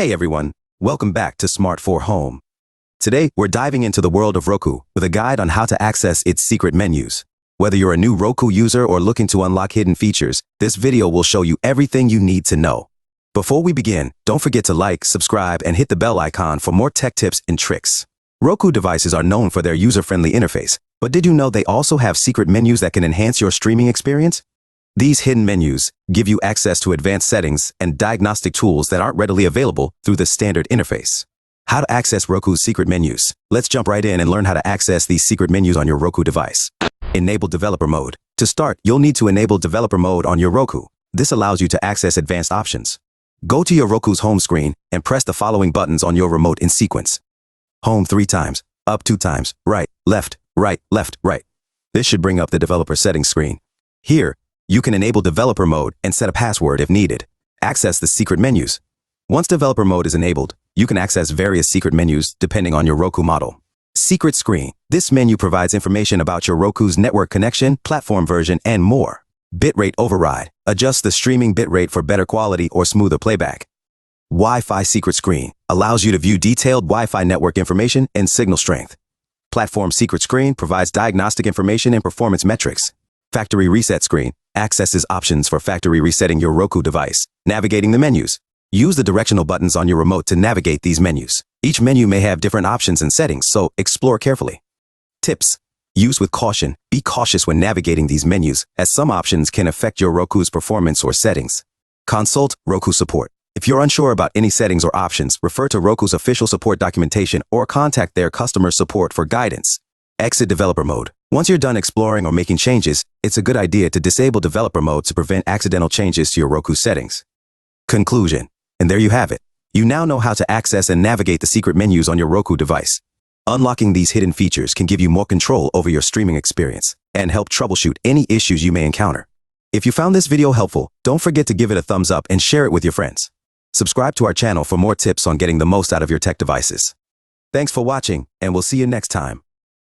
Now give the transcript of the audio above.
Hey everyone, welcome back to Smart for Home. Today, we're diving into the world of Roku with a guide on how to access its secret menus. Whether you're a new Roku user or looking to unlock hidden features, this video will show you everything you need to know. Before we begin, don't forget to like, subscribe, and hit the bell icon for more tech tips and tricks. Roku devices are known for their user-friendly interface, but did you know they also have secret menus that can enhance your streaming experience? These hidden menus give you access to advanced settings and diagnostic tools that aren't readily available through the standard interface. How to access Roku's secret menus. Let's jump right in and learn how to access these secret menus on your Roku device. Enable developer mode. To start, you'll need to enable developer mode on your Roku. This allows you to access advanced options. Go to your Roku's home screen and press the following buttons on your remote in sequence. Home 3 times, up 2 times, right, left, right. This should bring up the developer settings screen. Here, you can enable developer mode and set a password if needed. Access the secret menus. Once developer mode is enabled, you can access various secret menus depending on your Roku model. Secret screen. This menu provides information about your Roku's network connection, platform version, and more. Bitrate override. Adjust the streaming bitrate for better quality or smoother playback. Wi-Fi secret screen. Allows you to view detailed Wi-Fi network information and signal strength. Platform secret screen provides diagnostic information and performance metrics. Factory reset screen. Accesses options for factory resetting your Roku device. Navigating the menus. Use the directional buttons on your remote to navigate these menus. Each menu may have different options and settings, so explore carefully. Tips. Use with caution. Be cautious when navigating these menus, as some options can affect your Roku's performance or settings. Consult Roku Support. If you're unsure about any settings or options, refer to Roku's official support documentation or contact their customer support for guidance. Exit developer mode. Once you're done exploring or making changes, it's a good idea to disable developer mode to prevent accidental changes to your Roku settings. Conclusion. And there you have it. You now know how to access and navigate the secret menus on your Roku device. Unlocking these hidden features can give you more control over your streaming experience and help troubleshoot any issues you may encounter. If you found this video helpful, don't forget to give it a thumbs up and share it with your friends. Subscribe to our channel for more tips on getting the most out of your tech devices. Thanks for watching, and we'll see you next time.